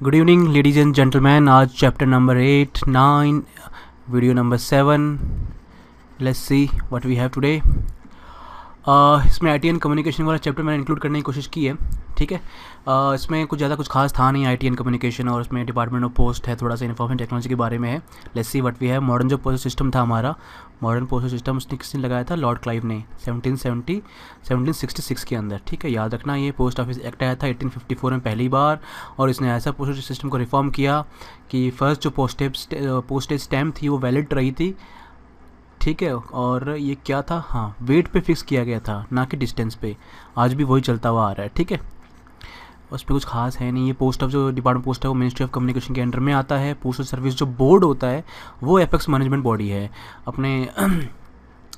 Good evening ladies and gentleman. आज chapter number 8, 9, video number 7। Let's see what we have today. इसमें IT and communication वाला chapter मैंने include करने की कोशिश की है। ठीक है, इसमें कुछ खास था नहीं। आईटी एंड कम्युनिकेशन और उसमें डिपार्टमेंट ऑफ पोस्ट है, थोड़ा सा इन्फॉर्मेशन टेक्नोलॉजी के बारे में है। Let's see what we have. Modern जो पोस्ट सिस्टम था हमारा, मॉडर्न पोस्ट सिस्टम उसने किसने लगाया था? लॉर्ड क्लाइव ने 1766 के अंदर। ठीक है, याद रखना ये पोस्ट ऑफिस एक्ट आया था 1854 में पहली बार, और इसने ऐसा पोस्ट सिस्टम को रिफॉर्म किया कि फर्स्ट जो पोस्टेज स्टैम्प थी वो वैलिड रही थी। ठीक है, और ये क्या था? हाँ, वेट पे फिक्स किया गया था, ना कि डिस्टेंस पे। आज भी वही चलता हुआ आ रहा है। ठीक है, उस पर कुछ खास है नहीं। ये पोस्ट ऑफ जो डिपार्टमेंट पोस्ट है वो मिनिस्ट्री ऑफ कम्युनिकेशन के अंडर में आता है। पोस्टल सर्विस जो बोर्ड होता है वो एपेक्स मैनेजमेंट बॉडी है अपने।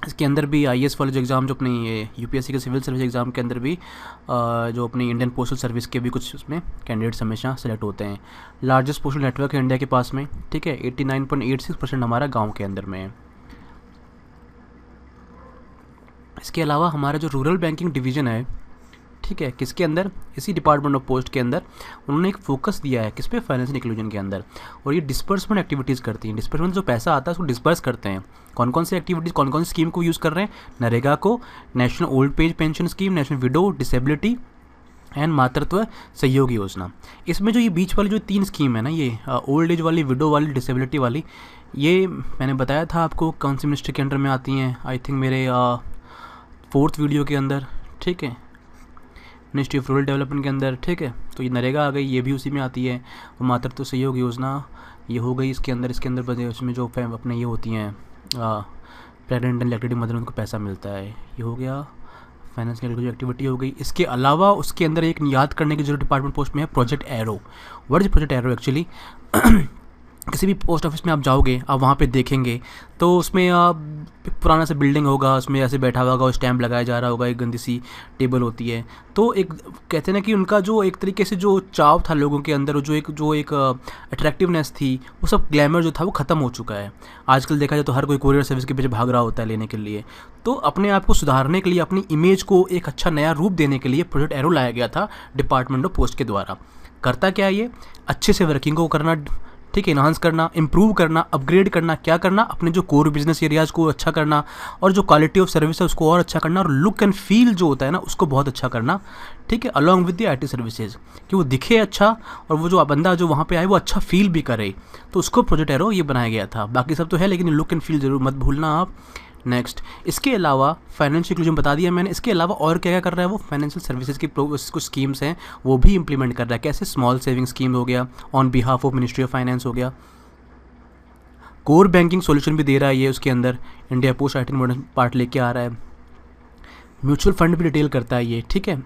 इसके अंदर भी आईएएस वाले जो एग्ज़ाम जो अपने ये यूपीएससी के सिविल सर्विस एग्ज़ाम के अंदर भी जो अपनी इंडियन पोस्टल सर्विस के भी कुछ उसमें कैंडिडेट्स हमेशा सेलेक्ट होते हैं। लार्जेस्ट पोस्टल नेटवर्क है इंडिया के पास में। ठीक है, 89.86% हमारा गाँव के अंदर में है। इसके अलावा हमारा जो रूरल बैंकिंग डिवीज़न है, ठीक है, किसके अंदर? इसी डिपार्टमेंट ऑफ पोस्ट के अंदर उन्होंने एक फोकस दिया है किस पे? फाइनेंशियल इंक्लूजन के अंदर। और ये डिस्पर्समेंट एक्टिविटीज़ करती हैं। डिस्पर्समेंट जो पैसा आता है उसको डिस्पर्स करते हैं। कौन कौन सी एक्टिविटीज़, कौन कौन सी स्कीम को यूज़ कर रहे हैं? नरेगा को, national old age pension scheme, national window disability and मातृत्व सहयोग योजना। इसमें जो ये बीच वाली जो 3 स्कीम है ना, ये ओल्ड एज वाली, विडो वाली, डिसेबिलिटी वाली, ये मैंने बताया था आपको कौन सी मिनिस्ट्री के अंडर में आती हैं। आई थिंक मेरे 4th वीडियो के अंदर। ठीक है, मिनिस्ट्री ऑफ रूरल डेवलपमेंट के अंदर। ठीक है, तो ये नरेगा आ गई, ये भी उसी में आती है। और मातृत्व सहयोग योजना ये हो गई इसके अंदर। इसके अंदर बदे उसमें जो अपने ये होती हैं प्रेगनेंट एंड लैक्टेटिंग मदर, उनको पैसा मिलता है। ये हो गया फाइनेंशियल एक्टिविटी हो गई। इसके अलावा उसके अंदर एक याद करने की जरूरत डिपार्टमेंट पोस्ट में है project arrow. What is project arrow actually? किसी भी पोस्ट ऑफिस में आप जाओगे, आप वहाँ पे देखेंगे तो उसमें पुराना सा बिल्डिंग होगा, उसमें ऐसे बैठा हुआ होगा, स्टैम्प लगाया जा रहा होगा, एक गंदी सी टेबल होती है। तो एक कहते हैं ना कि उनका जो एक तरीके से जो चाव था लोगों के अंदर, जो एक अट्रैक्टिवनेस थी, वो सब ग्लैमर जो था वो ख़त्म हो चुका है। आजकल देखा जाए तो हर कोई कोरियर सर्विस के पीछे भाग रहा होता है लेने के लिए। तो अपने आप को सुधारने के लिए, अपनी इमेज को एक अच्छा नया रूप देने के लिए प्रोजेक्ट एरो लाया गया था डिपार्टमेंट ऑफ पोस्ट के द्वारा। करता क्या है ये? अच्छे से वर्किंग को करना, ठीक है, इन्हांस करना, इंप्रूव करना, अपग्रेड करना। क्या करना? अपने जो कोर बिजनेस एरियाज़ को अच्छा करना, और जो क्वालिटी ऑफ सर्विस है उसको और अच्छा करना, और लुक एंड फील जो होता है ना उसको बहुत अच्छा करना। ठीक है, along with the IT services, कि वो दिखे अच्छा और वो जो बंदा जो वहाँ पे आए वो अच्छा फील भी करे। तो उसको प्रोजेक्ट एरो ये बनाया गया था। बाकी सब तो है, लेकिन लुक एंड फील जरूर मत भूलना आप। नेक्स्ट, इसके अलावा फाइनेंशियल इंक्लूजन बता दिया मैंने। इसके अलावा और क्या क्या कर रहा है वो? फाइनेंशियल सर्विसेज की कुछ स्कीम्स हैं वो भी इंप्लीमेंट कर रहा है। कैसे? स्मॉल सेविंग स्कीम हो गया, on behalf of ministry of finance हो गया। कोर बैंकिंग सॉल्यूशन भी दे रहा है ये उसके अंदर। India post IT modern part लेके आ रहा है। म्यूचुअल फंड भी डिटेल करता है ये। ठीक है,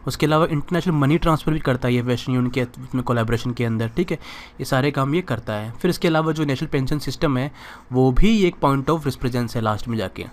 उसके अलावा इंटरनेशनल मनी ट्रांसफ़र भी करता है ये वेस्टर्न यूनियन के कोलैबोरेशन के अंदर। ठीक है, ये सारे काम ये करता है। फिर इसके अलावा जो नेशनल पेंशन सिस्टम है वो भी एक पॉइंट ऑफ रिप्रेजेंस है लास्ट में जाके।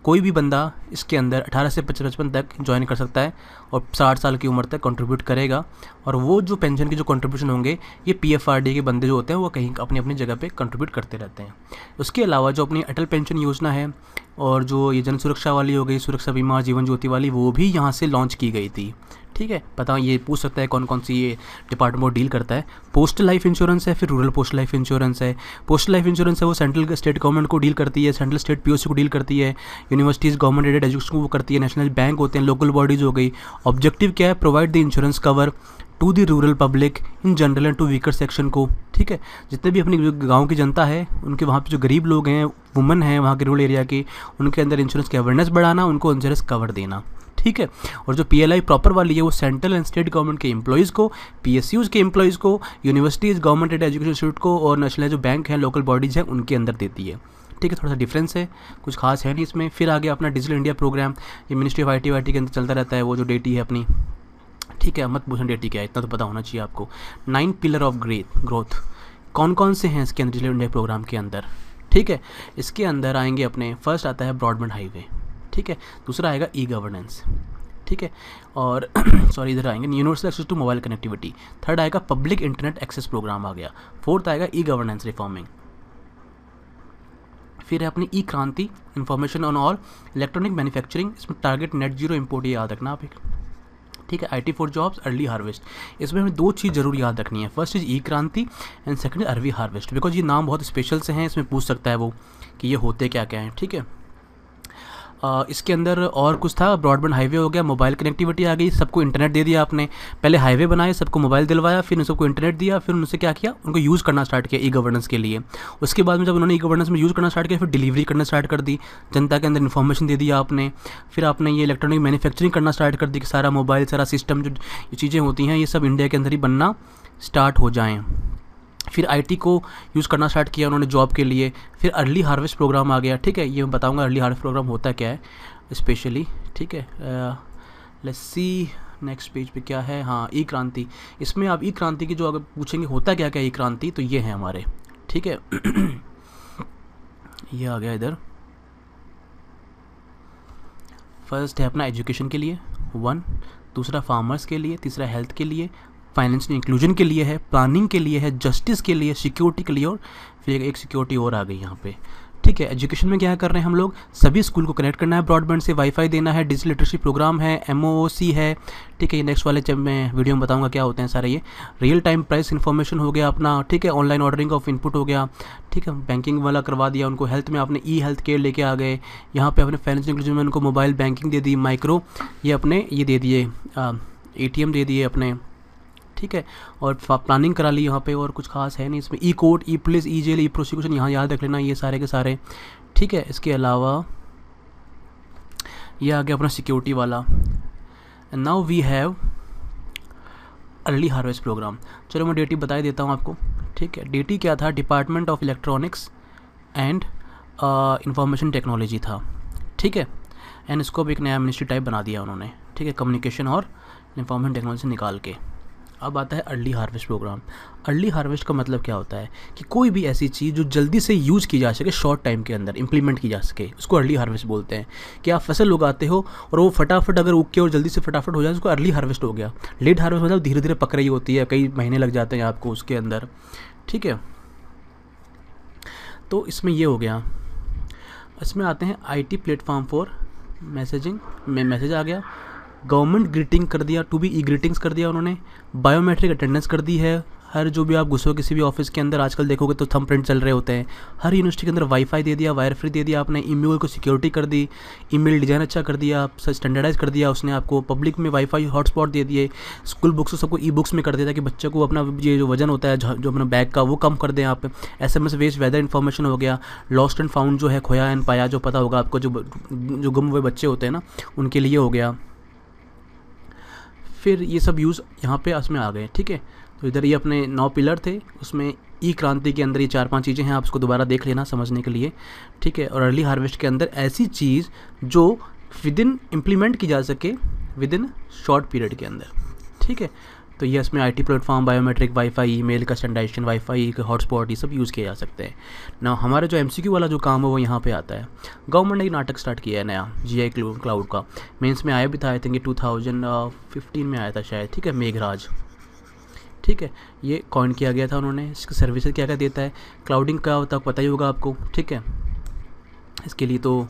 कोई भी बंदा इसके अंदर 18 से 55 तक ज्वाइन कर सकता है और 60 साल की उम्र तक कंट्रीब्यूट करेगा। और वो जो पेंशन के जो कंट्रीब्यूशन होंगे, ये पीएफआरडी के बंदे जो होते हैं वो कहीं अपनी अपनी जगह पे कंट्रीब्यूट करते रहते हैं। उसके अलावा जो अपनी अटल पेंशन योजना है और जो ये जन सुरक्षा वाली हो गई, सुरक्षा बीमा जीवन ज्योति वाली, वो भी यहाँ से लॉन्च की गई थी। ठीक है, पता ये पूछ सकता है कौन कौन सी ये डिपार्टमेंट डील करता है। पोस्टल लाइफ इंश्योरेंस है, फिर रूरल पोस्टल लाइफ इंश्योरेंस है। पोस्टल लाइफ इंश्योरेंस है वो सेंट्रल स्टेट गवर्नमेंट को डील करती है, सेंट्रल स्टेट पीओसी को डील करती है, यूनिवर्सिटीज़ गवर्नमेंट एडेड एजुकेशन को करती है, नेशनल बैंक होते हैं, लोकल बॉडीज़ हो गई। ऑब्जेक्टिव क्या है? Provide the insurance cover to the rural public in general and to weaker section को। ठीक है, जितने भी अपनी गांव की जनता है उनके, वहाँ पे जो गरीब लोग हैं, वुमेन हैं वहाँ के रूरल एरिया की, उनके अंदर इंश्योरेंस की अवेयरनेस बढ़ाना, उनको इंश्योरेंस कवर देना। ठीक है, और जो पीएलआई प्रॉपर वाली है वो सेंट्रल एंड स्टेट गवर्नमेंट के एम्प्लॉयज़ को, पीएसयूज़ के एम्प्लॉयज़ को, universities government aided education institute को, और नेशनल जो बैंक हैं, लोकल बॉडीज़ हैं, उनके अंदर देती है। ठीक है, थोड़ा सा डिफरेंस है, कुछ खास है नहीं इसमें। फिर आगे अपना डिजिटल इंडिया प्रोग्राम, ये मिनिस्ट्री ऑफ आईटी के अंदर चलता रहता है। वो जो डेटी है अपनी, ठीक है, मत पूछना डेटी क्या है, इतना तो पता होना चाहिए आपको। 9 पिलर ऑफ ग्रोथ कौन कौन से हैं इसके अंदर डिजिटल इंडिया प्रोग्राम के अंदर? ठीक है, इसके अंदर आएंगे अपने, फर्स्ट आता है ब्रॉडबैंड हाईवे। ठीक है, दूसरा आएगा ई गवर्नेंस। ठीक है, और सॉरी इधर आएंगे universal access to mobile connectivity. Third आएगा पब्लिक इंटरनेट एक्सेस प्रोग्राम आ गया। फोर्थ आएगा ई गवर्नेंस रिफॉर्मिंग। फिर है अपनी ई क्रांति, information on all electronic manufacturing. इसमें टारगेट नेट जीरो इम्पोर्ट, ये याद रखना आप एक। ठीक है, IT for jobs, early harvest. इसमें हमें 2 चीज़ जरूर याद रखनी है, फर्स्ट इज ई क्रांति and second early harvest, because ये नाम बहुत स्पेशल से हैं, इसमें पूछ सकता है वो कि ये होते क्या क्या हैं। ठीक है, इसके अंदर और कुछ था, ब्रॉडबैंड हाईवे हो गया, मोबाइल कनेक्टिविटी आ गई, सबको इंटरनेट दे दिया आपने, पहले हाईवे बनाए, सबको मोबाइल दिलवाया, फिर उन सबको इंटरनेट दिया, फिर उनसे क्या किया, उनको यूज़ करना स्टार्ट किया ई गवर्नेंस के लिए। उसके बाद में जब उन्होंने ई गवर्नेंस में यूज़ करना स्टार्ट किया, फिर डिलीवरी करना स्टार्ट कर दी, जनता के अंदर इन्फॉर्मेशन दे दिया आपने, फिर आपने ये इलेक्ट्रॉनिक मैन्युफैक्चरिंग करना स्टार्ट कर दी कि सारा मोबाइल, सारा सिस्टम, जो चीज़ें होती हैं ये सब इंडिया के अंदर ही बनना स्टार्ट हो जाएँ। फिर IT को यूज़ करना स्टार्ट किया उन्होंने जॉब के लिए। फिर अर्ली हार्वेस्ट प्रोग्राम आ गया। ठीक है, ये मैं बताऊंगा अर्ली हार्वेस्ट प्रोग्राम होता क्या है स्पेशली। ठीक है, लेट्स सी नेक्स्ट पेज पे क्या है। हाँ, ई क्रांति। इसमें आप ई क्रांति की जो अगर पूछेंगे होता क्या क्या ई क्रांति, तो ये है हमारे। ठीक है ये आ गया इधर। फर्स्ट है अपना एजुकेशन के लिए 1, दूसरा फार्मर्स के लिए, तीसरा हेल्थ के लिए, फाइनेंशियल इंक्लूजन के लिए है, प्लानिंग के लिए है, जस्टिस के लिए, सिक्योरिटी के लिए, और फिर एक सिक्योरिटी और आ गई यहाँ पे। ठीक है, एजुकेशन में क्या कर रहे हैं हम लोग, सभी स्कूल को कनेक्ट करना है ब्रॉडबैंड से, वाईफाई देना है, डिजिटल लिटरेसी प्रोग्राम है, MOOC है। ठीक है, ये नेक्स्ट वाले जब मैं वीडियो में बताऊंगा क्या होते हैं सारे ये। रियल टाइम प्राइस इन्फॉर्मेशन हो गया अपना। ठीक है, ऑनलाइन ऑर्डरिंग ऑफ इनपुट हो गया। ठीक है, बैंकिंग वाला करवा दिया उनको। हेल्थ में आपने ई हेल्थ केयर लेके आ गए। यहाँ पे अपने फाइनेंशियल इंक्लूजन में उनको मोबाइल बैंकिंग दे दी, माइक्रो ये अपने ये दे दिए, ATM दे दिए अपने। ठीक है, और प्लानिंग करा ली यहाँ पे, और कुछ खास है नहीं इसमें। ई कोर्ट, ई पुलिस, ई जेल, ई प्रोसिक्यूशन यहाँ याद रख लेना, ये सारे के सारे। ठीक है, इसके अलावा ये आ गया अपना सिक्योरिटी वाला। And now we have early harvest programme. चलो मैं डेटी बता ही देता हूँ आपको। ठीक है, डेटी क्या था, department of electronics and information technology था। ठीक है, एंड इसको भी एक नया मिनिस्ट्री टाइप बना दिया उन्होंने। ठीक है, कम्युनिकेशन और इंफॉर्मेशन टेक्नोलॉजी निकाल के। अब आता है early harvest programme. Early harvest का मतलब क्या होता है कि कोई भी ऐसी चीज़ जो जल्दी से यूज़ की जा सके, शॉर्ट टाइम के अंदर इंप्लीमेंट की जा सके, उसको अर्ली हार्वेस्ट बोलते हैं। कि आप फसल उगाते हो और वो फटाफट अगर उग के और जल्दी से फटाफट हो जाए, उसको अर्ली हार्वेस्ट हो गया। लेट हार्वेस्ट मतलब धीरे धीरे पक रही होती है, कई महीने लग जाते हैं आपको उसके अंदर। ठीक है, तो इसमें ये हो गया। इसमें आते हैं IT प्लेटफॉर्म फॉर मैसेजिंग में मैसेज आ गया। गवर्नमेंट ग्रीटिंग कर दिया, टू बी ई ग्रीटिंग्स कर दिया उन्होंने। बायोमेट्रिक अटेंडेंस कर दी है। हर जो भी आप घुसो किसी भी ऑफिस के अंदर आजकल देखोगे तो थंबप्रिंट चल रहे होते हैं। हर यूनिवर्सिटी के अंदर वाईफाई दे दिया, वायर फ्री दे दिया आपने। ईमेल को सिक्योरिटी कर दी, ईमेल डिज़ाइन अच्छा कर दिया, स्टैंडर्डाइज कर दिया उसने आपको। पब्लिक में वाईफाई हॉटस्पॉट दे दिए। स्कूल बुक्स सबको ई-बुक्स में कर दिया कि बच्चे को अपना ये जो वजन होता है जो अपना बैग का वो कम कर दें आप। SMS वेस्ट वेदर इन्फॉर्मेशन हो गया। लॉस्ट एंड फाउंड जो है, खोया एंड पाया, जो पता होगा आपको, जो गुम हुए बच्चे होते हैं ना, उनके लिए हो गया। फिर ये सब यूज़ यहाँ पे इसमें आ गए। ठीक है, तो इधर ये अपने 9 पिलर थे, उसमें ई क्रांति के अंदर ये 4-5 चीज़ें हैं, आप उसको दोबारा देख लेना समझने के लिए। ठीक है, और अर्ली हार्वेस्ट के अंदर ऐसी चीज़ जो विद इन इम्प्लीमेंट की जा सके विद इन शॉर्ट पीरियड के अंदर। ठीक है, तो ये इसमें IT platform, biometric, wifi, email का स्टैंडर्डाइजेशन, वाईफाई, हॉटस्पॉट, ये सब यूज़ किए जा सकते हैं ना। हमारा जो MCQ वाला जो काम है वो यहाँ पे आता है। गवर्नमेंट ने एक नाटक स्टार्ट किया है नया, GI क्लाउड का। मेंस में आया भी था, आई थिंक 2015 में आया था शायद। ठीक है, मेघराज। ठीक है, ये कॉइन किया गया था उन्होंने। इसकी सर्विसेज क्या क्या देता है, क्लाउडिंग का होता है पता ही होगा आपको। ठीक है, इसके लिए तो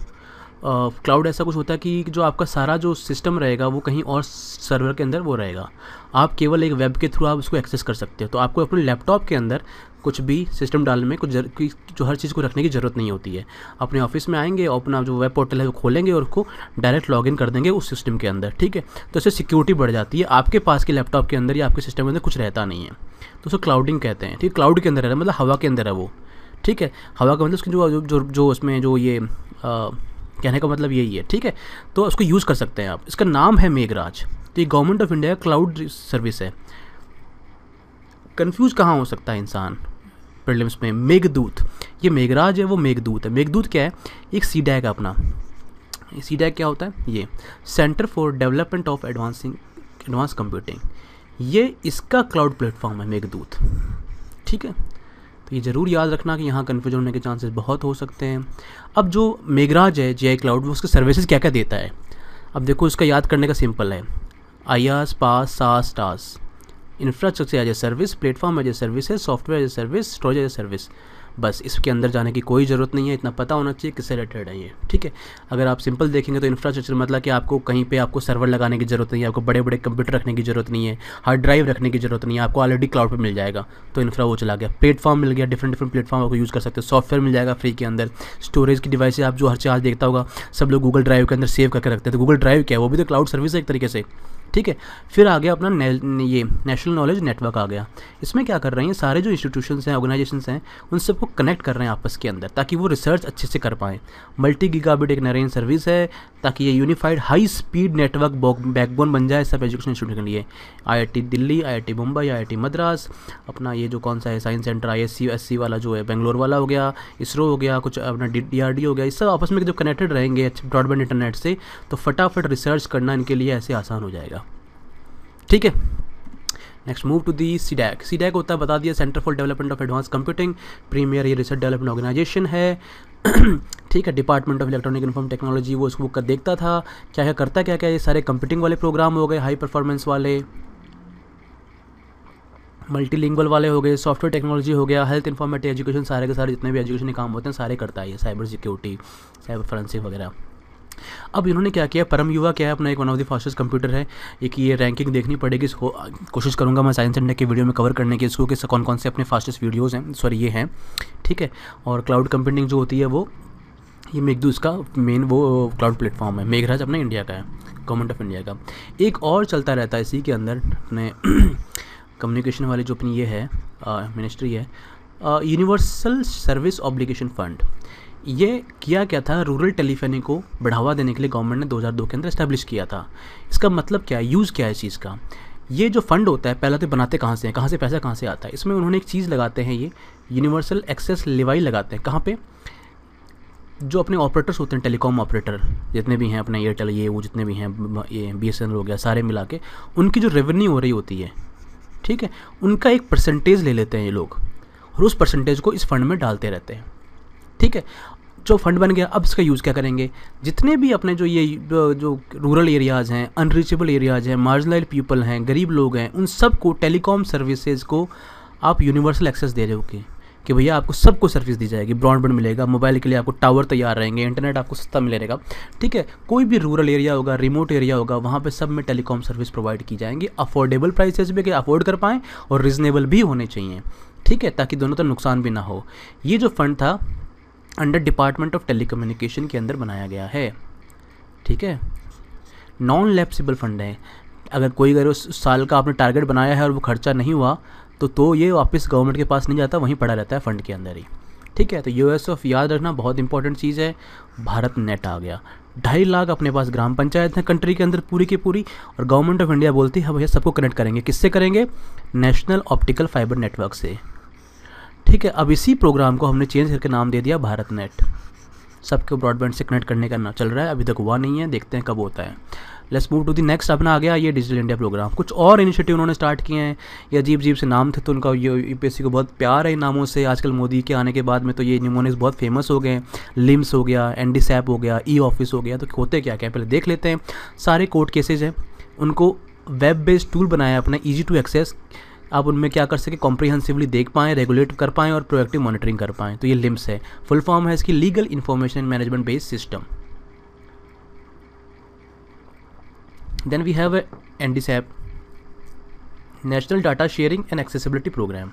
क्लाउड ऐसा कुछ होता है कि जो आपका सारा जो सिस्टम रहेगा वो कहीं और सर्वर के अंदर वो रहेगा। आप केवल एक वेब के थ्रू आप उसको एक्सेस कर सकते हो। तो आपको अपने लैपटॉप के अंदर कुछ भी सिस्टम डालने में जो हर चीज़ को रखने की ज़रूरत नहीं होती है। अपने ऑफिस में आएंगे और अपना जो वेब पोर्टल है वो खोलेंगे और उसको डायरेक्ट लॉगिन कर देंगे उस सिस्टम के अंदर। ठीक है, तो इससे सिक्योरिटी बढ़ जाती है। आपके पास के लैपटॉप के अंदर या आपके सिस्टम के अंदर कुछ रहता नहीं है, तो उसको क्लाउडिंग कहते हैं। ठीक, क्लाउड के अंदर है मतलब हवा के अंदर है वो। ठीक है, हवा का मतलब उसकी जो उसमें जो ये कहने का मतलब यही है। ठीक है, तो उसको यूज़ कर सकते हैं आप। इसका नाम है मेघराज। तो ये government of India cloud service है। कंफ्यूज कहाँ हो सकता है इंसान प्रीलिम्स में। मेघदूत, ये मेघराज है वो मेघदूत है। मेघदूत क्या है, एक CDAC अपना। CDAC क्या होता है, ये centre for development of advance computing, ये इसका क्लाउड प्लेटफॉर्म है मेघदूत। ठीक है, तो ये ज़रूर याद रखना कि यहाँ कन्फ्यूजन होने के चांसेस बहुत हो सकते हैं। अब जो मेघराज है GI क्लाउड, वो उसके सर्विसेज क्या क्या देता है। अब देखो, इसका याद करने का सिंपल है। IaaS, PaaS, SaaS, TaaS, infrastructure as a service, platform as a service, software as a service, storage as a service. बस इसके अंदर जाने की कोई ज़रूरत नहीं है, इतना पता होना चाहिए किससे रिलेटेड है ये, ठीक है। अगर आप सिंपल देखेंगे तो इंफ्रास्ट्रक्चर मतलब कि आपको कहीं पे आपको सर्वर लगाने की ज़रूरत नहीं है, आपको बड़े बड़े कंप्यूटर रखने की ज़रूरत नहीं है, हार्ड ड्राइव रखने की ज़रूरत नहीं है, आपको ऑलरेडी क्लाउड पर मिल जाएगा, तो इंफ्रा वो चला गया। प्लेटफॉर्म मिल गया, डिफरेंट प्लेटफॉर्म आपको यूज़ कर सकते हो, सॉफ्टवेयर मिल जाएगा फ्री के अंदर। स्टोरेज की डिवाइसेज आप जो हर चीज़ आज देखता होगा सब लोग गूगल ड्राइव के अंदर सेव करके रखते हैं, तो गूगल ड्राइव क्या है, वो भी तो क्लाउड सर्विस है एक तरीके से, ठीक है। फिर आ गया अपना ये नेशनल नॉलेज नेटवर्क आ गया। इसमें क्या कर रहे हैं, सारे जो इंस्टीट्यूशंस हैं, ऑर्गेनाइजेशंस हैं, उन सबको कनेक्ट कर रहे हैं आपस के अंदर ताकि वो रिसर्च अच्छे से कर पाएँ। मल्टी गीगाबिट एक नरेन सर्विस है ताकि ये unified high speed network backbone बन जाए सब एजुकेशन इंस्टीट्यूट के लिए। IIT Delhi, IIT Mumbai, IIT Madras, अपना ये जो कौन सा है साइंस सेंटर ISC वाला जो है बेंगलोर वाला हो गया, इसरो हो गया, कुछ अपना DRDO हो गया, इस सब आपस में जब कनेक्टेड रहेंगे अच्छे ब्रॉडबैंड इंटरनेट से तो फटाफट रिसर्च करना इनके लिए ऐसे आसान हो जाएगा, ठीक है। Next move to the CDAC. CDAC होता है बता दिया, centre for development of advance computing, premier ये रिसर्च डेवलपमेंट ऑर्गेनाइजेशन है, ठीक है। Department of electronic inform technology वो उसको देखता था क्या क्या करता, क्या क्या ये सारे कंप्यूटिंग वाले प्रोग्राम हो गए, हाई परफॉर्मेंस वाले, मल्टीलिंगुअल वाले हो गए, सॉफ्टवेयर टेक्नोलॉजी हो गया, हेल्थ इन्फॉर्मेटिव एजुकेशन, सारे के सारे जितने भी एजुकेशन के काम होते हैं सारे करता है ये, साइबर सिक्योरिटी, साइबर फोरेंसिक वगैरह। अब इन्होंने क्या किया, परम युवा क्या है अपना एक one of the fastest computer है, एक ये रैंकिंग देखनी पड़ेगी, इसको कोशिश करूंगा मैं साइंस एंड टेक के वीडियो में कवर करने की, इसको कि कौन कौन से अपने फास्टेस्ट वीडियोज़ हैं, सॉरी ये हैं, ठीक है। और क्लाउड कंप्यूटिंग जो होती है वो ये मेघदूत का मेन वो क्लाउड प्लेटफॉर्म है, मेघराज अपना इंडिया का है, गवर्नमेंट ऑफ इंडिया का। एक और चलता रहता है इसी के अंदर अपने कम्युनिकेशन वाली जो अपनी ये है मिनिस्ट्री है, यूनिवर्सल सर्विस ऑब्लिगेशन फंड। ये किया क्या था, रूरल टेलीफोनी को बढ़ावा देने के लिए गवर्नमेंट ने 2002 के अंदर इस्टेब्लिश किया था। इसका मतलब क्या है, यूज़ क्या है इस चीज़ का, ये जो फंड होता है पहले तो बनाते कहाँ से हैं, कहाँ से पैसा कहाँ से आता है, इसमें उन्होंने एक चीज़ लगाते हैं, ये यूनिवर्सल एक्सेस लेवाई लगाते हैं। कहाँ पे, जो अपने ऑपरेटर्स होते हैं, टेलीकॉम ऑपरेटर जितने भी हैं अपने एयरटेल ये वो जितने भी हैं, ये BSNL हो गया, सारे मिला के उनकी जो रेवेन्यू हो रही होती है, ठीक है, उनका एक परसेंटेज ले लेते हैं ये लोग और उस परसेंटेज को इस फंड में डालते रहते हैं, ठीक है। जो फंड बन गया, अब इसका यूज़ क्या करेंगे, जितने भी अपने जो ये जो रूरल एरियाज़ हैं, अनरीचेबल एरियाज़ हैं, मार्जिनलाइज्ड पीपल हैं, गरीब लोग हैं, उन सब को टेलीकॉम सर्विसेज को आप यूनिवर्सल एक्सेस दे दोगे कि भैया आपको सबको सर्विस दी जाएगी, ब्रॉडबैंड मिलेगा, मोबाइल के लिए आपको टावर तैयार रहेंगे, इंटरनेट आपको सस्ता मिलेगा, ठीक है। कोई भी रूरल एरिया होगा, रिमोट एरिया होगा, वहाँ पे सब में टेलीकॉम सर्विस प्रोवाइड की जाएंगी, अफोर्डेबल प्राइसेस भी, कि अफोर्ड कर पाएँ और रिजनेबल भी होने चाहिए, ठीक है, ताकि दोनों तरफ नुकसान भी ना हो। ये जो फंड था अंडर डिपार्टमेंट ऑफ टेलीकम्युनिकेशन के अंदर बनाया गया है, ठीक है। नॉन लैप्सिबल फंड है, अगर कोई अगर उस साल का आपने टारगेट बनाया है और वो खर्चा नहीं हुआ तो ये वापस गवर्नमेंट के पास नहीं जाता, वहीं पड़ा रहता है फंड के अंदर ही, ठीक है। तो USF याद रखना बहुत इंपॉर्टेंट चीज़ है। भारत नेट आ गया, 2.5 लाख अपने पास ग्राम पंचायत है कंट्री के अंदर पूरी की पूरी, और गवर्नमेंट ऑफ इंडिया बोलती है भैया सबको कनेक्ट करेंगे, किससे करेंगे, नेशनल ऑप्टिकल फाइबर नेटवर्क से, ठीक है। अब इसी प्रोग्राम को हमने चेंज करके नाम दे दिया भारत नेट, सबको ब्रॉडबैंड से कनेक्ट करने का ना चल रहा है, अभी तक हुआ नहीं है, देखते हैं कब होता है। Let's move to the next, अपना आ गया ये डिजिटल इंडिया प्रोग्राम। कुछ और इनिशिएटिव उन्होंने स्टार्ट किए हैं, ये अजीब अजीब से नाम थे, तो उनका ये UPSC को बहुत प्यार है इन नामों से, आजकल मोदी के आने के बाद में तो ये न्यूमोनिक्स बहुत फेमस हो गए, लिम्स हो गया, NDSAP हो गया, E-ऑफिस हो गया। तो होते क्या क्या पहले देख लेते हैं। सारे कोर्ट केसेज हैं, उनको वेब बेस्ड टूल बनाया अपना, ईजी टू एक्सेस, आप उनमें क्या कर सके, कॉम्प्रिहेंसिवली देख पाएँ, रेगुलेट कर पाएँ और प्रोएक्टिव मॉनिटरिंग कर पाएँ। तो ये लिम्स है, फुल फॉर्म है इसकी legal information management based system. Then we have NDSAP, national data sharing and accessibility programme,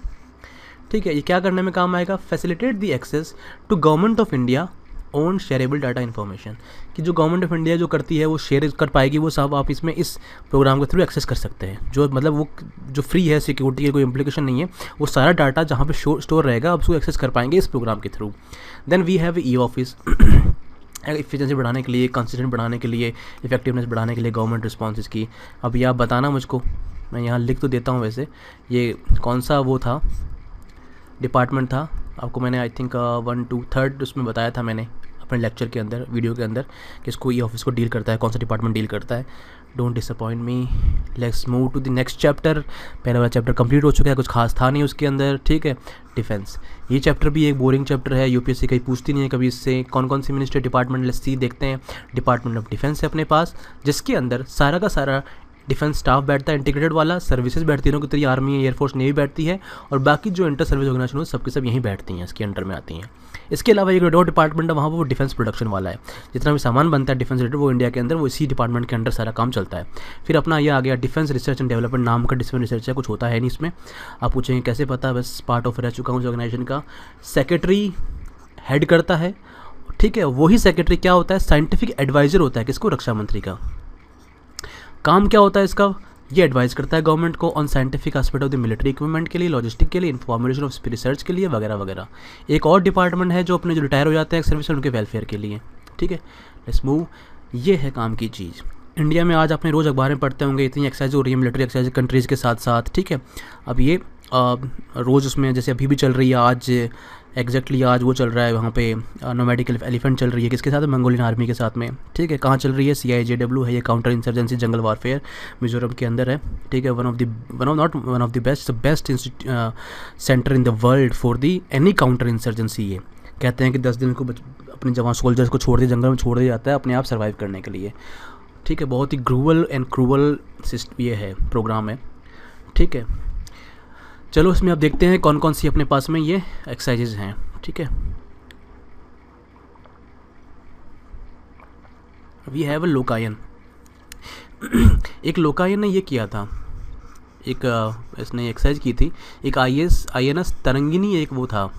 ठीक है। ये क्या करने में काम आएगा, facilitate the access to government of India own shareable data information, कि जो गवर्नमेंट ऑफ इंडिया जो करती है वो शेयर कर पाएगी, वो सब आप इसमें इस प्रोग्राम के थ्रू एक्सेस कर सकते हैं। जो मतलब वो जो फ्री है, सिक्योरिटी की कोई इम्प्लीकेशन नहीं है, वो सारा डाटा जहाँ पे स्टोर रहेगा आप उसको एक्सेस कर पाएंगे इस प्रोग्राम के थ्रू। देन वी हैव E-ऑफिस, एफिशिएंसी बढ़ाने के लिए, कंसिस्टेंट बढ़ाने के लिए, इफेक्टिवनेस बढ़ाने के लिए गवर्नमेंट रिस्पॉन्सेज की। अभी आप बताना मुझको, मैं यहाँ लिख तो देता हूँ वैसे, ये कौन सा वो था डिपार्टमेंट था, आपको मैंने आई थिंक 1 2 3 उसमें बताया था मैंने अपने लेक्चर के अंदर, वीडियो के अंदर, कि इसको E-ऑफिस को डील करता है, कौन सा डिपार्टमेंट डील करता है। Don't disappoint me, let's move to the next chapter. पहला वाला चैप्टर कंप्लीट हो चुका है, कुछ खास था नहीं उसके अंदर, ठीक है। डिफेंस, ये चैप्टर भी एक बोरिंग चैप्टर है, UPSC कहीं पूछती नहीं है कभी इससे। कौन कौन सी मिनिस्ट्री डिपार्टमेंट, लेट्स सी देखते हैं। डिपार्टमेंट ऑफ डिफेंस है अपने पास, जिसके अंदर सारा का सारा डिफेंस स्टाफ बैठता है इंटीग्रेटेड वाला, सर्विसेज बैठती है, तीनों आर्मी है, एयरफोर्स नेवी बैठती है, और बाकी जो इंटर सर्विस ऑर्गेनाइजेशन हो सबके सब यहीं बैठती हैं, इसके अंडर में आती हैं। इसके अलावा एक और डिपार्टमेंट है वहाँ वो डिफेंस प्रोडक्शन वाला है, जितना भी सामान बनता है डिफेंस रिलेटेड वो इंडिया के अंदर वो इसी डिपार्टमेंट के अंडर सारा काम चलता है। फिर अपना ये आ गया डिफेंस रिसर्च एंड डेवलपमेंट नाम का डिफेंस रिसर्च है, कुछ होता है नहीं इसमें। आप पूछेंगे कैसे पता, बस पार्ट ऑफ रह चुका हूँ उस ऑर्गेनाइजेशन का। सेक्रेटरी हेड करता है, ठीक है। वही सेक्रेटरी क्या होता है, साइंटिफिक एडवाइज़र होता है किसको, रक्षा मंत्री का। काम क्या होता है इसका, ये एडवाइस करता है गवर्नमेंट को on scientific aspect of the military equipment के लिए, लॉजिस्टिक के लिए, इन्फॉर्मेशन ऑफ रिसर्च के लिए वगैरह वगैरह। एक और डिपार्टमेंट है जो अपने जो रिटायर हो जाते हैं सर्विस उनके वेलफेयर के लिए, ठीक है। लेट्स मूव, ये है काम की चीज़। इंडिया में आज आपने रोज़ अखबार में पढ़ते होंगे इतनी एक्सरसाइज हो रही है मिलिट्री एक्सरसाइज कंट्रीज़ के साथ साथ, ठीक है। अब ये रोज़ उसमें जैसे अभी भी चल रही है, आज एग्जैक्टली आज वो चल रहा है वहाँ पे नोमैडिक एलिफेंट चल रही है, किसके साथ, मंगोलियन आर्मी के साथ में, ठीक है। कहाँ चल रही है, CIJW है, ये counter insurgency jungle warfare Mizoram के अंदर है, ठीक है। One of the best centre in the world for the any counter insurgency. ये कहते हैं कि 10 दिन को अपने जवान सोल्जर्स को छोड़ दिया, जंगल में छोड़ दिया जाता है अपने आप सर्वाइव करने के लिए, ठीक है। बहुत ही ग्रूवल एंड क्रूवल ये है प्रोग्राम है, ठीक है। चलो इसमें आप देखते हैं कौन कौन सी अपने पास में ये एक्सरसाइजेज हैं, ठीक है। वी हैव अ लोकायन। एक लोकायन ने ये किया था, एक इसने एक्सरसाइज की थी, एक INS तरंगिनी, एक वो था,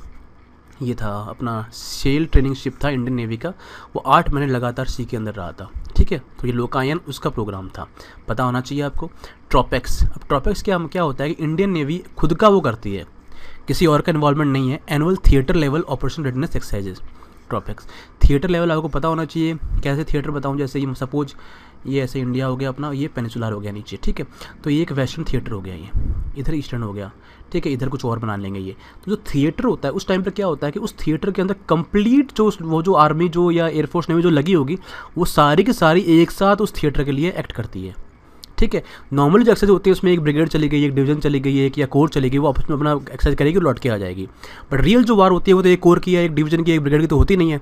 ये था अपना सेल ट्रेनिंग शिप था इंडियन नेवी का, वो 8 महीने लगातार सी के अंदर रहा था, ठीक है। तो ये लोकायन उसका प्रोग्राम था, पता होना चाहिए आपको। ट्रॉपेक्स, अब ट्रॉपेक्स क्या होता है कि इंडियन नेवी खुद का वो करती है, किसी और का इन्वॉल्वमेंट नहीं है, annual theatre level operation redness exercises. TROPEX theatre level आपको पता होना चाहिए, कैसे थिएटर बताऊँ, जैसे ये सपोज ये ऐसे इंडिया हो गया अपना, ये पेनिसुलर हो गया नीचे, ठीक है। तो ये एक वेस्टर्न थिएटर हो गया, ये इधर ईस्टर्न हो गया, ठीक है। इधर कुछ और बना लेंगे ये। तो जो थिएटर होता है उस टाइम पर क्या होता है कि उस थिएटर के अंदर कंप्लीट जो आर्मी जो या एयरफोर्स नेवी जो लगी होगी वो सारी की सारी एक साथ उस थिएटर के लिए एक्ट करती है, ठीक है। नॉर्मली जो एक्सरसाइज होती है उसमें एक ब्रिगेड चली गई, एक डिवीजन चली गई, एक या कोर चली गई, वो आपस में अपना एक्सरसाइज करेगी और लौट के आ जाएगी। बट रियल जो वार होती है वो तो एक कोर की, एक डिवीजन की, एक ब्रिगेड की तो होती नहीं है,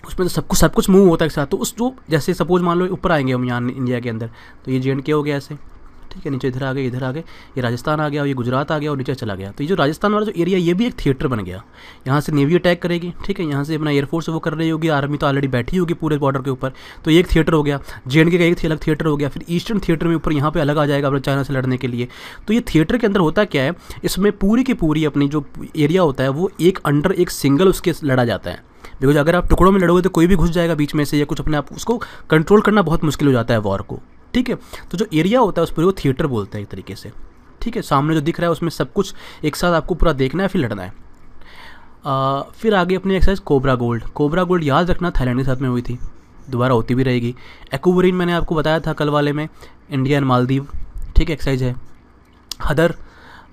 उसमें तो सब कुछ मूव होता है एक साथ। तो उस जो जैसे सपोज मान लो ऊपर आएंगे हम यहाँ इंडिया के अंदर, तो ये JNK हो गया ऐसे, ठीक है। नीचे इधर आ गए, ये राजस्थान आ गया, और ये गुजरात आ गया, और नीचे चला गया। तो ये जो राजस्थान वाला जो एरिया ये भी एक थिएटर बन गया, यहाँ से नेवी अटैक करेगी, ठीक है। यहाँ से अपना एयरफोर्स वो कर रही होगी, आर्मी तो ऑलरेडी बैठी होगी पूरे बॉर्डर के ऊपर, तो ये एक थिएटर हो गया। JNK का एक अलग थिएटर हो गया, फिर ईस्टर्न थिएटर में ऊपर यहाँ पे अलग आ जाएगा अपना चाइना से लड़ने के लिए। तो ये थिएटर के अंदर होता क्या है, इसमें पूरी की पूरी अपनी जो एरिया होता है वो एक अंडर एक सिंगल उसके लड़ा जाता है, बिकॉज अगर आप टुकड़ों में लड़ोगे तो कोई भी घुस जाएगा बीच में से, या कुछ अपने आप उसको कंट्रोल करना बहुत मुश्किल हो जाता है वॉर को, ठीक है। तो जो एरिया होता है उस पूरे को थिएटर बोलते हैं एक तरीके से, ठीक है। सामने जो दिख रहा है उसमें सब कुछ एक साथ आपको पूरा देखना है, फिर लड़ना है। फिर आगे अपनी एक्सरसाइज कोबरा गोल्ड याद रखना, थाईलैंड के साथ में हुई थी, दोबारा होती भी रहेगी। एक्वामरीन मैंने आपको बताया था कल वाले में, इंडिया एंड मालदीव, ठीक है, एक्सरसाइज है। हदर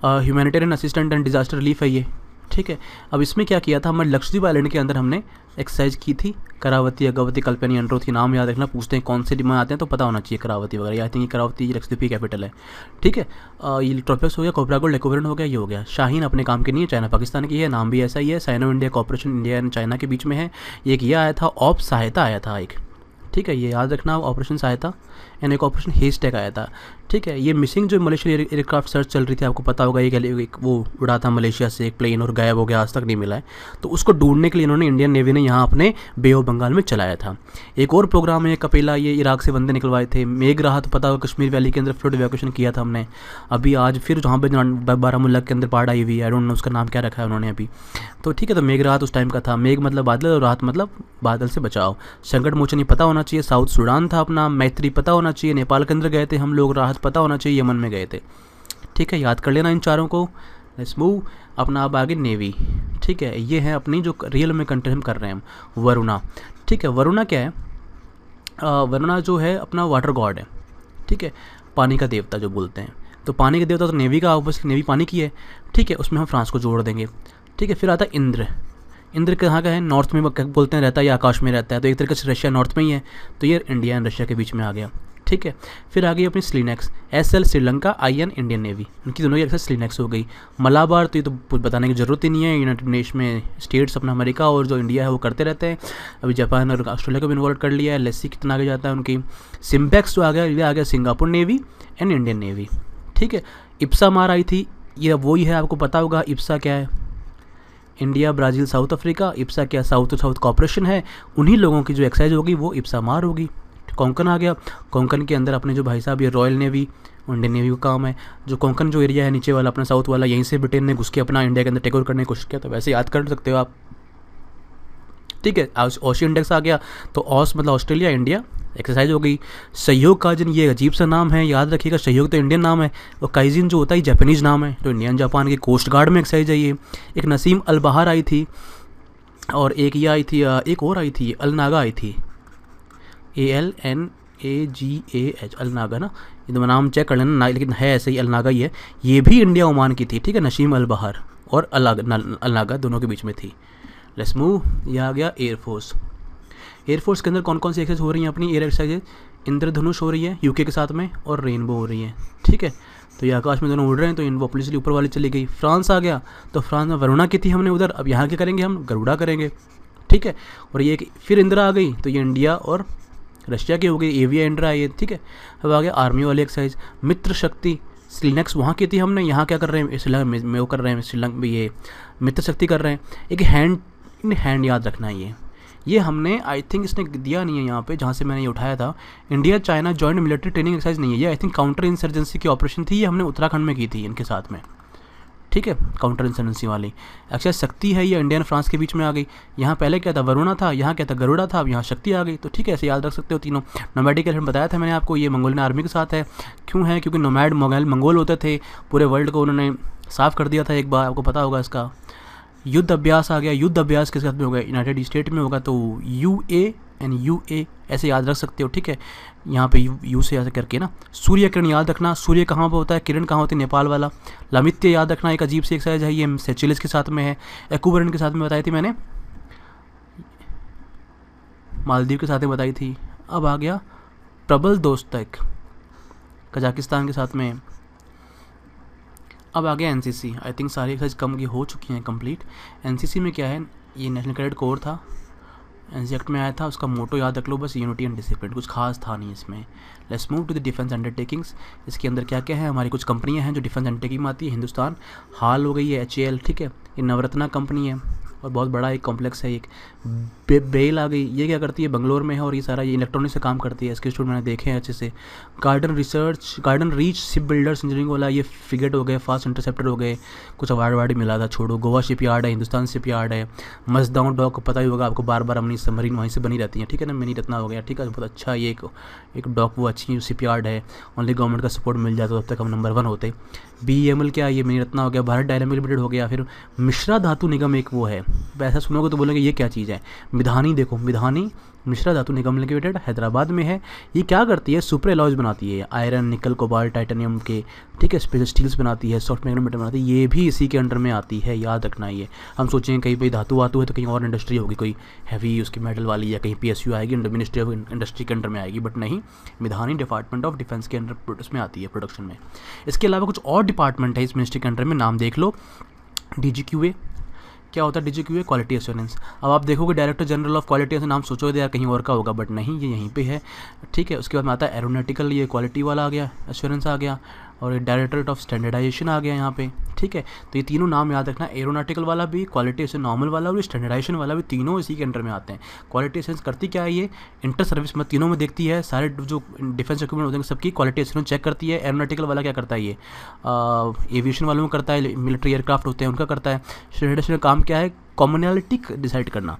humanitarian assistant and disaster relief है ये, ठीक है। अब इसमें क्या किया था, हमारे लक्षद्वीप आइलैंड के अंदर हमने एक्सरसाइज की थी, करावती, अगवती, कल्पनी, अनरोथ के नाम याद रखना, पूछते हैं कौन से डिमांड आते हैं तो पता होना चाहिए, करावती वगैरह। आई थिंक करावती लक्षद्वीप की कैपिटल है, ठीक है। ये ट्रॉपेक्स हो गया, कोबरा गोल्ड, एक्वामरीन हो गया, ये हो गया। शाहीन अपने काम की नहीं है, चाइना पाकिस्तान की है, नाम भी ऐसा ही है, Sino India cooperation India and China के बीच में है। एक ये आया था ऑप सहायता आया था एक, ठीक है, ये याद रखना, ऑपरेशन सहायता एंड एक ऑपरेशन हेस्टैग आया था, ठीक है। ये मिसिंग जो मलेशियन एयरक्राफ्ट सर्च चल रही थी, आपको पता होगा, एक वो उड़ा था मलेशिया से एक प्लेन और गायब हो गया, आज तक नहीं मिला है। तो उसको ढूंढने के लिए इन्होंने इंडियन नेवी ने यहाँ अपने बे ऑफ बंगाल में चलाया था। एक और प्रोग्राम है कपेला, ये इराक से बंदे निकलवाए थे। मेघ राहत पता होगा, कश्मीर वैली के अंदर फ्लड इवैक्यूएशन किया था हमने। अभी आज फिर जहाँ पर बारामूला के अंदर बाढ़ आई हुई है, आई डोंट नो उसका नाम क्या रखा है उन्होंने अभी, तो ठीक है। तो मेघ राहत उस टाइम का था, मेघ मतलब बादल और राहत मतलब बादल से बचाओ। संकट मोचनी पता होना चाहिए, साउथ सूडान था अपना। मैत्री पता होना चाहिए, नेपाल के अंदर गए थे हम लोग। राहत पता होना चाहिए, यमन में गए थे, ठीक है, याद कर लेना इन चारों को। लेट्स मूव अपना अब आगे नेवी, ठीक है। ये है अपनी जो रियल में कंटेंट हम कर रहे हैं हम, वरुणा, ठीक है। वरुणा क्या है, वरुणा जो है अपना वाटर गॉड है, ठीक है, पानी का देवता जो बोलते हैं। तो पानी का देवता तो नेवी का, ऑब्वियसली नेवी पानी की है, ठीक है, उसमें हम फ्रांस को जोड़ देंगे, ठीक है। फिर आता है इंद्र। इंद्र कहाँ का है, नॉर्थ में बोलते हैं रहता है या आकाश में रहता है, तो एक तरीके से रशिया नॉर्थ में ही है, तो ये इंडिया एंड रशिया के बीच में आ गया, ठीक है। फिर आ गई अपनी SLINEX, SL Sri Lanka, IN Indian navy, उनकी दोनों की एक्सेस स्लिनेक्स हो गई। मलाबार तो ये तो बताने की ज़रूरत ही नहीं है, यूनाइटेड नेशन में स्टेट्स अपना अमेरिका और जो इंडिया है वो करते रहते हैं। अभी जापान और ऑस्ट्रेलिया को भी इन्वॉल्व कर लिया है। लेसी कितना आगे जाता है उनकी। सिम्पेक्स जो आ गया, ये आ गया Singapore navy and Indian navy, ठीक है। इप्सा मार आई थी, ये वही है, आपको पता होगा इप्सा क्या है, India Brazil south Africa. Ipsa क्या, साउथ टू साउथ कॉपरेशन है, उन्हीं लोगों की जो एक्साइज होगी वो इप्सा मार होगी। कोंकण आ गया, कोंकण के अंदर अपने जो भाई साहब ये रॉयल नेवी इंडियन नेवी का काम है। जो कोंकण जो एरिया है नीचे वाला अपना साउथ वाला, यहीं से ब्रिटेन ने घुस के अपना इंडिया के अंदर टेक ओवर करने की कोशिश किया, तो वैसे याद कर सकते हो आप, ठीक है। ओशी इंडेक्स आ गया, तो ऑस मतलब ऑस्ट्रेलिया, इंडिया एक्सरसाइज हो गई। सहयोग काजिन, ये अजीब सा नाम है, याद रखिएगा, सहयोग तो इंडियन नाम है, और काइजिन जो होता है जापानीज नाम है, तो इंडियन जापान की कोस्ट गार्ड में एक्सरसाइज है ये। एक नसीम अल बहार आई थी, और एक ये आई थी, एक और आई थी, अल नागा आई थी, ALNAGAH, अल नागा ना, ये तो नाम चेक कर लेना, लेकिन है ऐसे ही, अल नागा ही है। ये भी इंडिया ओमान की थी, ठीक है। नसीम अल बहार और अल नागा दोनों के बीच में थी। लेट्स मूव, ये आ गया एयरफोर्स। एयरफोर्स के अंदर कौन कौन सी एक्सरसाइज हो रही हैं अपनी एयर एक्सरसाइज, इंद्रधनुष हो रही है यूके के साथ में, और रेनबो हो रही है, ठीक है। तो ये आकाश में दोनों उड़ रहे हैं, तो इनको ऑब्वियसली ऊपर वाली चली गई। फ्रांस आ गया, तो फ्रांस में वरुणा की थी हमने उधर, अब यहाँ क्या करेंगे हम, गरुड़ा करेंगे, ठीक है। और ये फिर इंदिरा आ गई, तो ये इंडिया और रशिया की हो गई, एविया इंड्रा ये, ठीक है। अब आ गया आर्मी वाली एक्सरसाइज, मित्र शक्ति, स्लिनेक्स वहाँ की थी हमने, यहाँ क्या कर रहे हैं, श्रीलंका में वो कर रहे हैं, श्रीलंका में ये मित्र शक्ति कर रहे हैं। एक हैंड याद रखना है, ये हमने आई थिंक इसने दिया नहीं है यहाँ पे, जहाँ से मैंने ये उठाया था। India China joint military training exercise नहीं है ये, आई थिंक काउंटर इंसर्जेंसी की ऑपरेशन थी, ये हमने उत्तराखंड में की थी इनके साथ में, ठीक है। काउंटर इंसर्जेंसी वाली एक्सरसाइज शक्ति है, ये इंडिया एंड फ्रांस के बीच में आ गई। यहाँ पहले क्या था, वरुणा था, यहाँ क्या था, गरुड़ा था, अब यहाँ शक्ति आ गई, तो ठीक है, ऐसे याद रख सकते हो तीनों। नोमैडिक एलिफेंट बताया था मैंने आपको, ये मंगोलियन आर्मी के साथ है। क्यों है, क्योंकि नोमैड मंगोल होते थे, पूरे वर्ल्ड को उन्होंने साफ कर दिया था एक बार, आपको पता होगा इसका। युद्ध अभ्यास आ गया, युद्ध अभ्यास किसके साथ में होगा, यूनाइटेड स्टेट में होगा, तो UA ऐसे याद रख सकते हो, ठीक है। यहाँ पे यू से ऐसे करके ना। सूर्य किरण याद रखना, सूर्य कहाँ पर होता है, किरण कहाँ होती है, नेपाल वाला। लामित्य याद रखना, एक अजीब सी एक्सरसाइज है, ये सेचिलिस के साथ में है। एक्यूबरन के साथ में बताई थी मैंने, मालदीव के साथ में बताई थी। अब आ गया प्रबल दोस्तक, कजाकिस्तान के साथ में। अब आ गया NCC, आई थिंक सारी एक्सरसाइज कम की हो चुकी हैं कंप्लीट। NCC में क्या है, ये नेशनल कैडेट कोर था, NC एक्ट में आया था, उसका मोटो याद रख लो बस, यूनिटी एंड डिसिप्लिन, कुछ खास था नहीं इसमें। Let's move to the defence undertakings. इसके अंदर क्या क्या है, हमारी कुछ कंपनियां हैं जो डिफेंस अंडरटेकिंग में आती है। हिंदुस्तान हाल हो गई है, HAL, ठीक है, ये नवरत्ना कंपनी है, और बहुत बड़ा एक कॉम्प्लेक्स है। एक बेल आ गई, ये क्या करती है, बंगलोर में है, और ये सारा ये इलेक्ट्रॉनिक से काम करती है, इसके स्टूडेंट मैंने देखे हैं अच्छे से। Garden reach ship builders engineering वाला, ये फ्रिगेट हो गए, फास्ट इंटरसेप्टर हो गए, कुछ अवार्ड मिला था, छोड़ो। गोवा शिप यार्ड है, हिंदुस्तान शिप यार्ड है। मजदाउन डॉक पता ही होगा आपको, बार बार अपनी सबमरीन वहीं से बनी रहती है, ठीक है ना। मिनी रत्ना हो गया, ठीक है, बहुत अच्छा ये एक डॉक वो अच्छी शिप यार्ड है, ओनली गवर्नमेंट का सपोर्ट मिल जाता तब तक हम नंबर 1 होते। BEML क्या, ये मिनी रत्ना हो गया। भारत डायनामिक लिमिटेड हो गया। फिर मिश्रा धातु निगम एक वो है, ऐसा सुनोगे तो बोलेंगे ये क्या चीज़ है। मिधानी देखो, मिधानी मिश्रा धातु निगम लिमिटेड हैदराबाद में है। ये क्या करती है, सुपर एलॉयज बनाती है, आयरन, निकल, कोबाल्ट, टाइटेनियम के, ठीक है, स्पेशल स्टील्स बनाती है, सॉफ्ट मैग्नेट मेटल बनाती है, ये भी इसी के अंडर में आती है, याद रखना। ये हम सोचेंगे कहीं भाई धातु वातु है तो कहीं और इंडस्ट्री होगी, कोई हैवी उसकी मेटल वाली, या कहीं PSU आएगी, मिनिस्ट्री ऑफ इंडस्ट्री के अंडर में आएगी, बट नहीं, मिधानी डिपार्टमेंट ऑफ डिफेंस के अंडर उसमें आती है, प्रोडक्शन में। इसके अलावा कुछ और डिपार्टमेंट है इस मिनिस्ट्री के अंडर में, नाम देख लो। DGQA क्या होता है, DGQA क्वालिटी एश्योरेंस। अब आप देखोगे डायरेक्टर जनरल ऑफ क्वालिटी, ऐसे नाम सोचोगे यार कहीं और का होगा, बट नहीं, ये यहीं पे है, ठीक है। उसके बाद में आता है एरोनॉटिकल, ये क्वालिटी वाला आ गया, एश्योरेंस आ गया, और डायरेक्टरेट ऑफ स्टैंडर्डाइजेशन आ गया यहाँ पे, ठीक है। तो ये तीनों नाम याद रखना, एरोनॉटिकल वाला भी, क्वालिटी एश्योरेंस नॉर्मल वाला और स्टैंडर्डाइजेशन वाला भी, तीनों इसी के अंडर में आते हैं। क्वालिटी एश्योरेंस करती क्या है, ये इंटर सर्विस में तीनों में देखती है, सारे जो डिफेंस इक्विपमेंट होते हैं सबकी क्वालिटी एश्योरेंस चेक करती है। एरोनॉटिकल वाला क्या करता है, ये एविएशन वालों में करता है, मिलिट्री एयरक्राफ्ट होते हैं उनका करता है। स्टैंडर्डाइजेशन का काम क्या है, कॉमनैलिटी डिसाइड करना।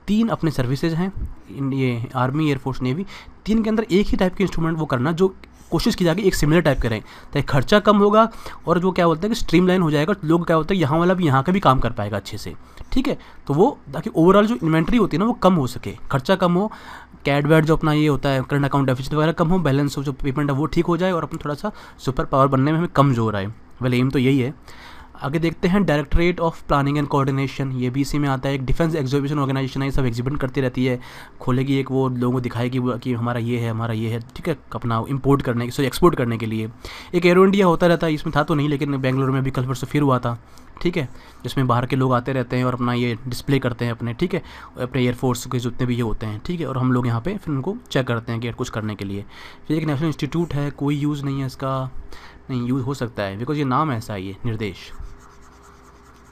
3 अपने सर्विसेज हैं, ये आर्मी, एयरफोर्स, नेवी, 3 के अंदर एक ही टाइप के इंस्ट्रूमेंट वो करना, जो कोशिश की जाएगी एक सिमिलर टाइप करें, ताकि खर्चा कम होगा, और जो क्या बोलते हैं कि स्ट्रीमलाइन हो जाएगा, लोग क्या होता है यहाँ वाला भी यहाँ का भी काम कर पाएगा अच्छे से, ठीक है। तो वो ताकि ओवरऑल जो इन्वेंट्री होती है ना वो कम हो सके, खर्चा कम हो, कैड वैड जो अपना ये होता है करंट अकाउंट डेफिसिट वगैरह कम हो, बैलेंस जो पेमेंट है वो ठीक हो जाए, और अपना थोड़ा सा सुपर पावर बनने में हमें कम जोर आए। वेल एम तो यही है। आगे देखते हैं directorate of planning and coordination, ये भी इसी में आता है। एक डिफेंस एग्जीबिशन ऑर्गेनाइजेशन है, ये सब एग्जिबिट करती रहती है, खोलेगी एक, वो लोगों को दिखाएगी कि हमारा ये है, हमारा ये है, ठीक है, अपना इंपोर्ट करने सॉरी एक्सपोर्ट करने के लिए। एक एरो इंडिया होता रहता है, इसमें था तो नहीं, लेकिन बेंगलुरु में भी कल परसों फिर हुआ था, ठीक है, जिसमें बाहर के लोग आते रहते हैं और अपना ये डिस्प्ले करते हैं अपने, ठीक है, अपने एयरफोर्स के जितने भी ये होते हैं, ठीक है, और हम लोग यहाँ पे फिर उनको चेक करते हैं कि कुछ करने के लिए। फिर एक नेशनल इंस्टीट्यूट है, कोई यूज़ नहीं है इसका, नहीं यूज़ हो सकता है बिकॉज ये नाम ऐसा ही है, निर्देश,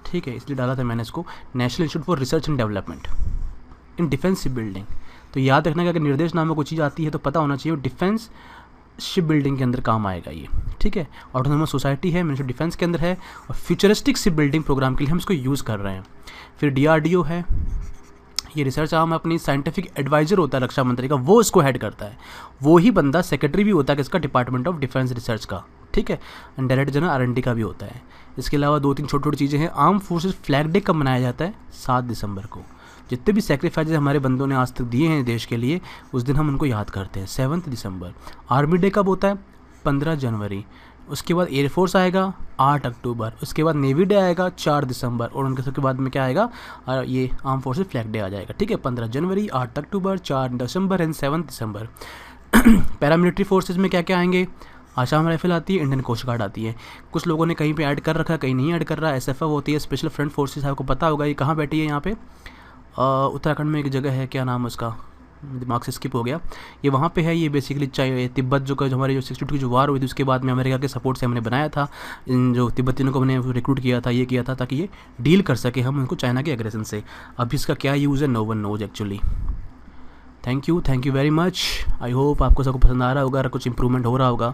ठीक है, इसलिए डाला था मैंने इसको, national institute for research and development in defence ship building. तो याद रखना कि अगर निर्देश नाम में कोई चीज़ आती है तो पता होना चाहिए डिफेंस शिप बिल्डिंग के अंदर काम आएगा ये, ठीक है। ऑटोनोमस सोसाइटी है, मिनिस्ट्री डिफेंस के अंदर है, और फ्यूचरिस्टिक शिप बिल्डिंग प्रोग्राम के लिए हम इसको यूज़ कर रहे हैं। फिर DRDO है, ये रिसर्च आर्म अपनी साइंटिफिक एडवाइज़र होता है रक्षा मंत्री का, वो इसको हेड करता है, वो ही बंदा सेक्रेटरी भी होता है किसका, डिपार्टमेंट ऑफ डिफेंस रिसर्च का, ठीक है, एंड डायरेक्टर जनरल R&D का भी होता है। इसके अलावा 2-3 छोटी छोटी चीज़ें हैं। आर्म फोर्सेस फ्लैग डे कब मनाया जाता है, 7 दिसंबर को। जितने भी सेक्रीफाइस हमारे बंदों ने आज तक दिए हैं देश के लिए, उस दिन हम उनको याद करते हैं, 7 दिसंबर। आर्मी डे कब होता है, 15 जनवरी। उसके बाद एयरफोर्स आएगा 8 अक्टूबर, उसके बाद नेवी डे आएगा 4 दिसंबर, और उनके सबके बाद में क्या आएगा, ये आर्म फोर्सेस फ्लैग डे आ जाएगा, ठीक है, 15 जनवरी, 8 अक्टूबर, 4 दिसंबर एंड 7 दिसंबर। पैरामिलिट्री फोर्सेज में क्या क्या आएंगे, आसाम राइफल आती है, इंडियन कोस्ट गार्ड आती है। कुछ लोगों ने कहीं पे ऐड कर रखा है, कहीं नहीं ऐड कर रहा है। SFF होती है, स्पेशल फ्रंट फोर्सेस, आपको पता होगा ये कहाँ बैठी है, यहाँ पे उत्तराखंड में एक जगह है, क्या नाम है उसका, दिमाग से स्किप हो गया, ये वहाँ पे है। ये बेसिकली चाहे तिब्बत जो हमारे जो 62 की जो वार हुई थी, उसके बाद में अमेरिका के सपोर्ट से हमने बनाया था, इन जो तिब्बतियों को हमने रिक्रूट किया था, ये किया था ताकि ये डील कर सके हम उनको चाइना के एग्रेशन से। अभी इसका क्या यूज़ है, no one knows actually. Thank you very much. I hope आपको सबको पसंद आ रहा होगा, कुछ इंप्रूवमेंट हो रहा होगा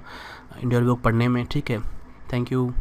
इंडिया बुक पढ़ने में, ठीक है। Thank you.